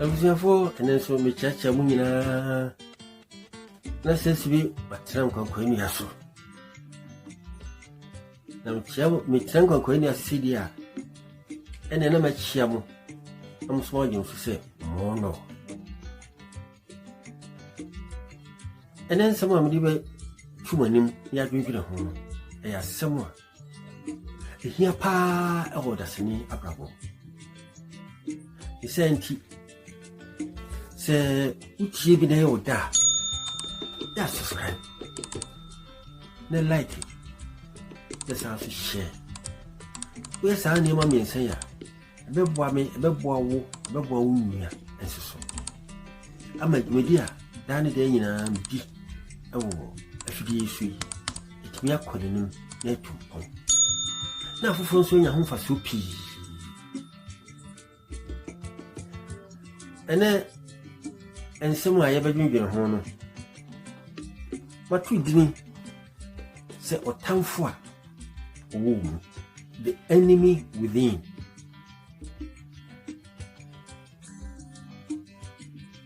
Abusuafo ene so me chacha mu nyina na sesibi matram kwakwani aso na mitram kwakwani asidi a ene na machia mu amso agye mfuse mono ene nsɛm a mede bɛ tumanim ya dwedwere ho no ɛyɛ asɛm a ehia paa ɛwɔ dasani abrabɔ isenti se utie bi na yɛ oda ya subscribe na like na sa so share we sa na ma me nsan ya ɛbɛboa me ɛbɛboa wo nua ɛsoso ama dwedi a da ne da nyina mdi ɛwɔ afidie su yi etimi akɔdenim na tumpɔn na afoforo nso nya ho fa so pii ene ensemu a yɛbɛdwendwen ho no matu dini sɛ Otanfo a wo mu, the enemy within.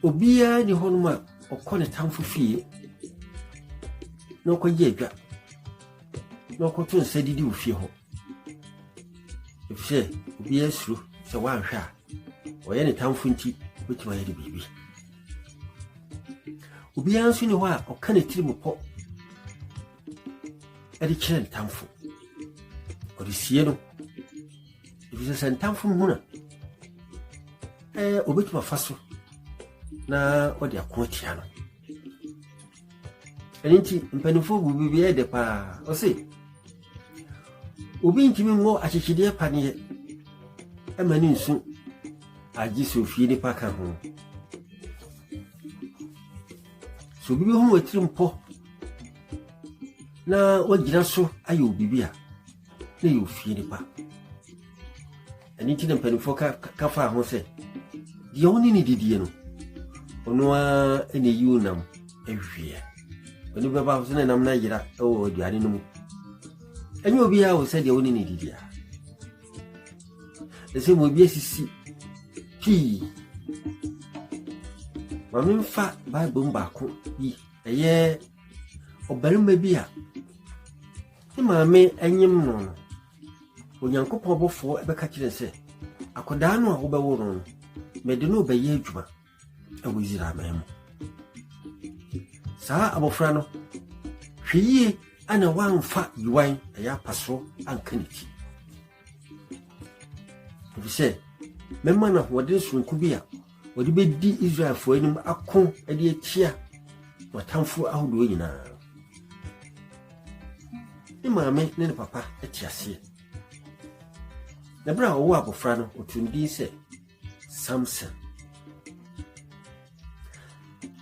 Obiya ni honuma okone tamfo fie na okɔgye adwa na ɔkɔto nsa didi wo fie ho efisɛ obiya suro sɛ wanhwɛ a ɔyɛ ne tamfo nti obetuma yɛ de bibi obiya nso ni hɔ a ɔka ne tiri mopɔ ɛde kyerɛ ne tamfo ɔde sie no efisɛ sɛ ntamfo ho na obetuma fa so na ɔde akɔ tia no ɛnti mpanifo bubi yɛ de pa ɔse obi ntimi ngo akyekyedeɛ pa ne ɛma ne nsu agye sofie ne pa ka ho so bibi ho watiri mpo na wagyina so ayɛ obibi a na yɛ ofie ne pa ɛnti ne mpanifo ka fa ho sɛ deɛ woni ne didie no ono a ene yunam ehwie oni baba ho se nam na yira o aduane no mu enye obi a wo se de woni ne didia ese mo bi asisi pi mami mfa bible mbako yi eye obarima bi a ni maame enyim no onyankopɔn bɔfo ebeka kire se akodaa no a wo bɛwo no mede no bɛyɛ adwuma ɛwɔ Israel mu saa abofra no hweye ana wanfa yuwan ɛyɛ paso anka ne ti efisɛ memma na wɔde sonko bi a wɔde bɛdi Israelfo anim ako ɛde atia Otanfo ahodoɔ nyinaa ne maame ne ne papa ɛte aseɛ na bra ɔwɔ abofra no otundi sɛ Samson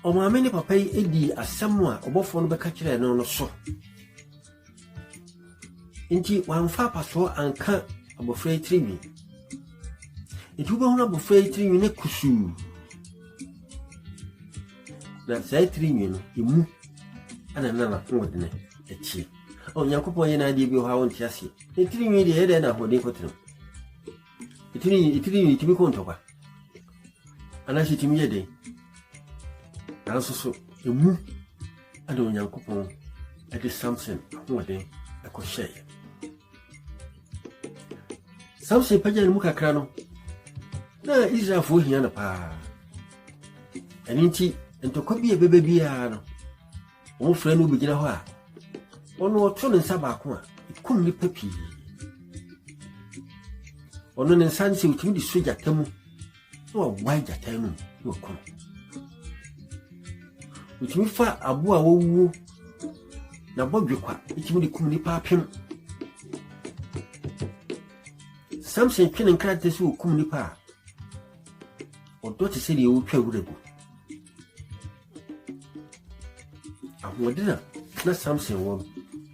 o maame ne papa yi edi asɛm a ɔbɔfo no bɛka kyerɛ no so nti wanfa paso anka abofra tirimi nti wo ho abofra tirimi ne kusu na sai tirimi no emu ana na ho de ne etie o Nyankopɔn yɛ na ade bi ho ha won tiase ne tirimi de yɛ na ho de kotino tirimi tibi ko ntɔkwa ana shi timi yɛ de so emu ade Onyankopɔn ade Samson ahoɔden ɛkɔhyɛ Samson pagya ne mu kakra no na Israelfo hia na paa ɛno nti ntɔkwa bi bɛbɛ biara no wɔn frɛ no obigyina hɔ a ɔno ɔto ne nsa baako a ekum nipa pii ɔno ne nsa nse otumi de soja tamu na ɔwae gyata no na ɔkom utimi fa abo a wowu na bodwekwa itimi de kum nipa apem Samson twene nkrate se okum nipa odo te se de wo twa wuragu ahoɔdena na Samson wɔ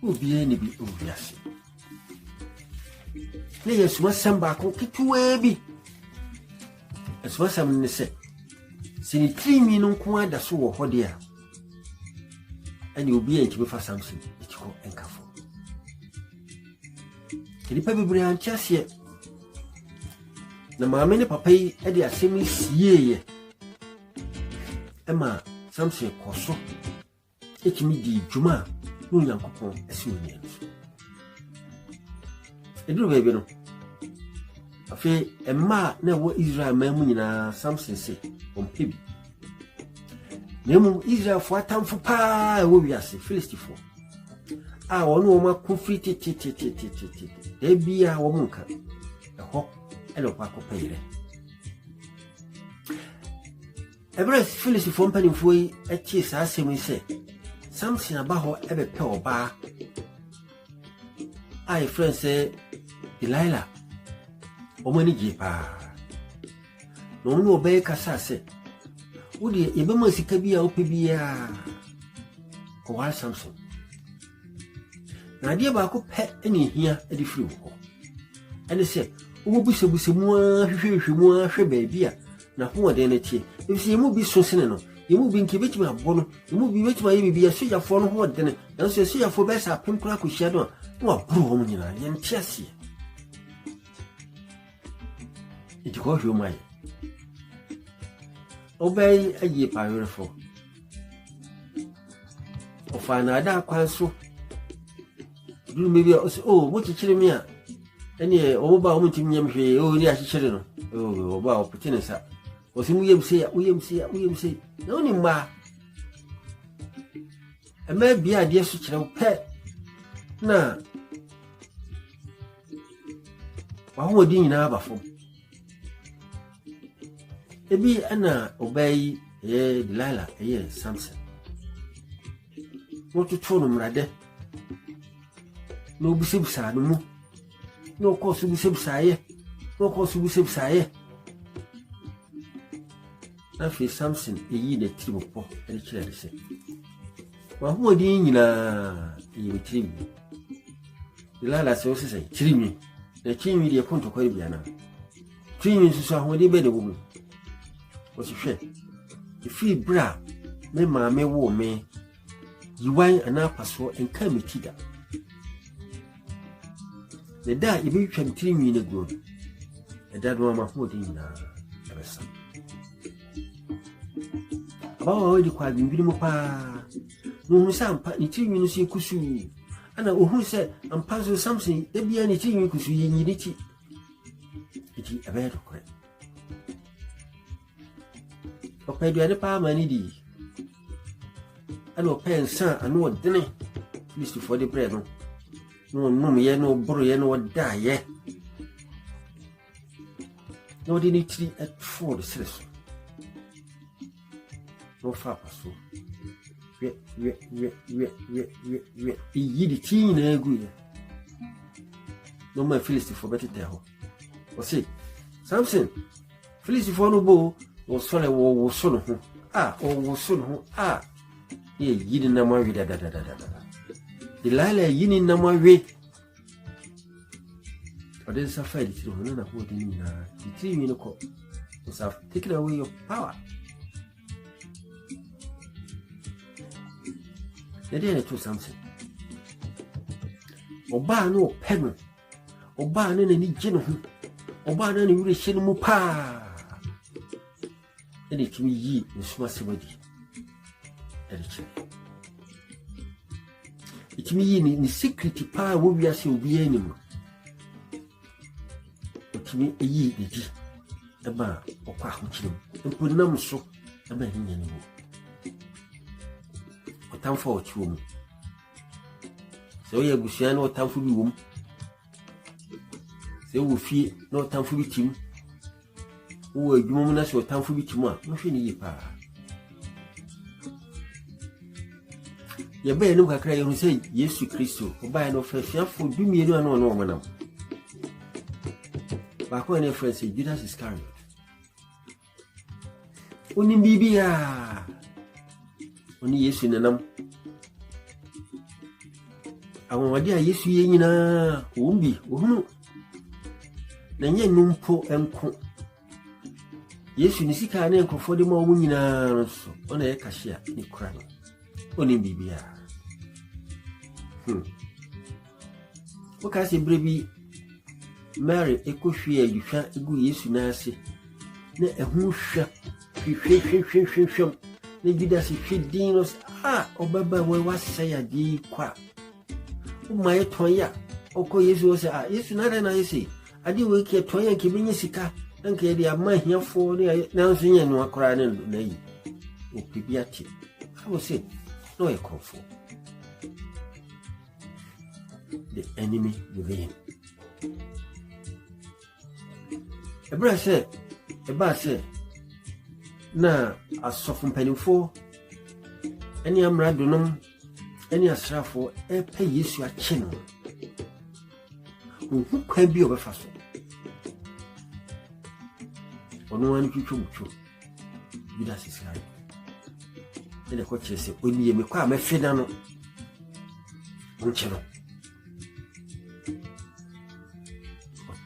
obiye ne bi obiase ne yesuma samba ko kituwa bi esuma sam ne se sini trimi no nko ada so wɔ hɔ de a ani obi enti befa Samson etiko enkafo nipa bebre antiasie na maame ne papa yi de asɛm sieye Emma Samson Koso. It me di Juma, no Yankopon, as you name. A do baby no. A fee, a ma never Israel Memuna Samson say on Pibby. Nemu Israel for Otanfo pa wo wiase Filistifo. A wono ma kufri titi. De bia wo munka. Eho elo pa ko peyire. Every Filistifo mpanimfo yi atie saa asem ise. Samson abaho ebe pe oba. Ai friend say Delilah. Omani jipa. No no obey kasa se. Would you be sika bia opebia ko wa Samson na dia ba ko pe eni hia edi firi ho ene se wo busebuse mu hwehwehwe mu ahwe ba bia na ho de na tie esi mu bi so sene no yemu bi nke betima abo no yemu bi betima ye bibia soja fo no ho de ne na so soja fo be sa pempra ko hia do no aburo ho nyina ye ntiase iti ko hwe mai Obey a ye powerful. Of another council. Do maybe oh, what you tell me? Any over omitting yam, oh, yes, children. Oh, about pretenders. Was him William say, no, ma. A man be a dear such a pet. Nah. What would you know for? Ebi ana obey Delilah Samson. What to tell them rather? No bisibsa no mu. No cause bisibsa ye. No cause bisibsa ye. Afi Samson the tribe po e kire se. Wa ho odi nyina e tribe. Delilah se o se tribe. Na tribe de konto ko bia na. Tribe so so ho de be de wo mu. Was a free bra, me mammy wo me. You wine an apostle and come with Tida. The day you be 3 minutes ago, and that one of holding the son. About already quite in pa. No, some partly 3 minutes you could sue. And who said, I'm puzzle something, there be anything you could see in unity. It is a bad cry. Pay the other power money di. I know pen son and no dinner. Least for the bread. No, ye no borrow ye no die ye. No, they need 3 at 4 the citizen. No far so. Ye the teen a good. No my Philistine for better tell. Or say, Samson, Philistine for no bow. O sole wo solo ho wo solo ho ye yini na mawi da Delilah yini na mawi o den sa fa di tiro na ho de ni na di tiri ni ko o sa taking away your power the day to something oba no penu oba na ni gino ho oba na ni wure hye no mu pa and it will ye in Swassibody. It mean in the secret power will be as you be animal. But me a ye the G, a bar or Pahuchim, and put num so a man in any Otanfo Wo Mu. So you will see no Otanfo Wo Mu. They will fear no Otanfo Wo. Who are you as your Otanfo Wo Mu? Nothing ye pa. Ye bear no cry who say, Yes, Christo, or buy no fresh for do me no man. Back when a friend said, Judas Iscariot. Only Bibia. Only yes in a num. I want dear yes, ye na umbi, uhu. Nanye numpo enko. Yes, you see, can enko for the more women on a cashier in crown. Only Bibia. What can I say, baby? Mary, a coffee, you shan't go yes, you nasty. Ne a who shut, ne Judas hwedin no obaba we wasɛ ade kwa uma ye tonya okɔ Yesu sɛ Yesu na da na yesi ade we ke tonya ke binye sika nka ye dia mahiafo ne na nso nya no akora ne na yi opibiati I will say no ye comfort the enemy within Ebra say na asofo mpanimfo eni amrado nom eni asrafo epe Yesu akye no ohu kwa bi obefa so ono wan twitwumtwo Judas Iscariot ene ko kyese oniye me kwa mafeda no onche no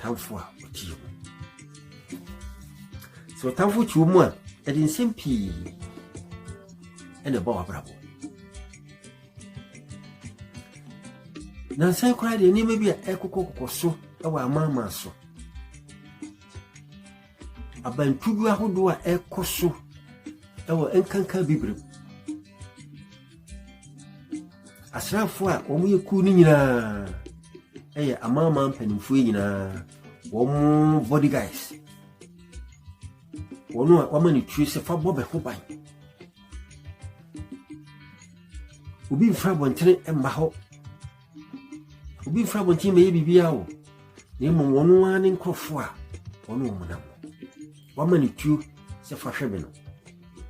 Otanfo a Ote Wo Mu so Otanfo Ote Wo Mu a edin simpi ene ba wa brabo na sai kwa de ni mebi ekokokoko so ewa amama so abantudu ahodo a ekoso ewa enkanka bibrim asrafo a omu yeku ni nyina eye amama mpanimfo nyina wo body guys wono wamani tue se fa bobe ho ban obi mfra bontere emma ho obi mfra bontere me bibia wo ne mo wono ane nkrofo a wono mo nam wamani tue se fa hwebe no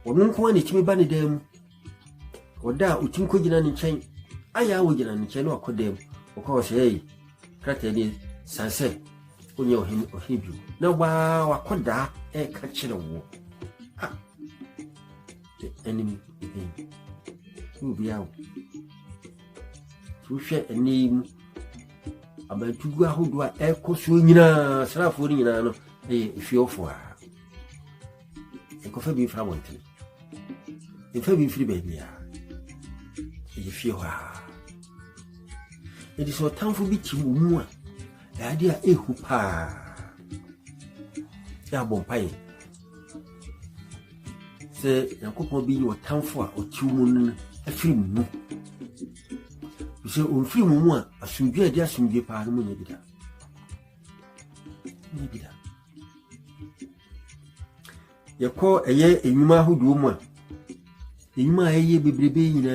wono nko ane timi ba ne dam oda otim ko gina ne nchen aya wo gina ne nchen no akodam okọ se hey krata ni sanse onye ohibio na wakoda ka kire wo the enemy within who be out to share a name about to go ahodo a ekoso nyina srafo ni nyina no efiofo a ekofa bi fra wonte efa bi firi baby a efio a edi so Otanfo bi ti mu a ade a ehu pa ya bompai se yakopon bi ni Otanfo a Ote Wo Mu no afiri mu se onfiri mu a asundwe ade asundwe pa no mu nyebida yakọ eye enwuma ahodo mu a enwuma eye bebrebe nyina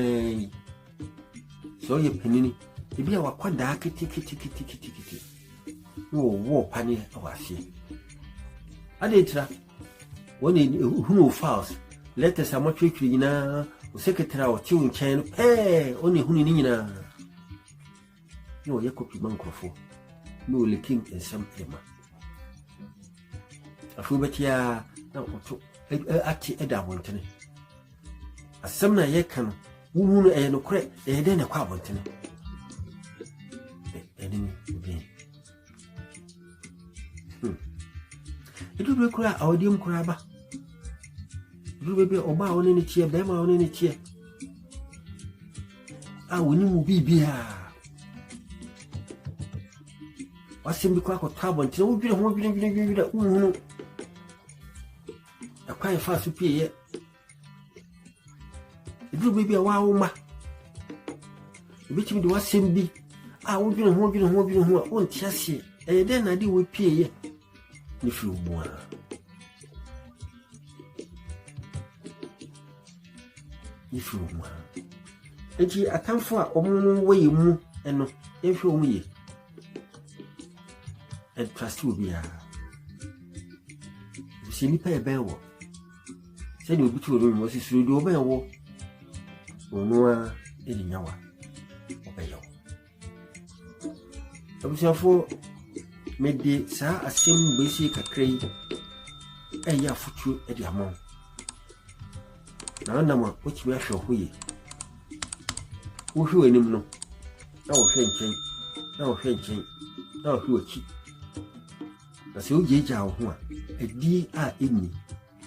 so ye panini ebi a wakwada kiti wo pani awase adetra woni hunu files letters amotwetwe nyina o secretary Ote Wo nchen oni hunu ni nyina no ye copy bankrofo no le king ensam ema afu betia na oto ati eda wontene asem na ye kan wuhunu no kore de na kwa wontene enemy within Idu kura awdim kura ba Idu bebe oba woni ne tie be ma woni ne tie woni mu bibia wasimbi kwa ko tabo ntine wo bire ho bire uhunu akwa fa su pie Idu bebe wa wo ma Bichimi de wasimbi wo bire ho on tiase den na di wo pie ni fi mu a ni fi mu a eji Atanfo a omu waye mu eno ehwe omu ye and trust will be si ni pa ben wo se ni obi tu ro si suru do ben wo onu a eni nyawa obeyo abusafo mede sa asem besi kakrai eya futu e di amon na ndama ochi we hwe hoye wo hwe enim no na wo hwe nchen na wo hwe ochi na se ojeja wo ho a edi a eni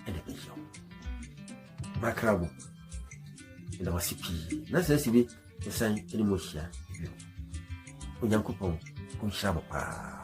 e de beyo makrabo ina wasipi na se sibi esan eni mo hia onyankopon kun shabo pa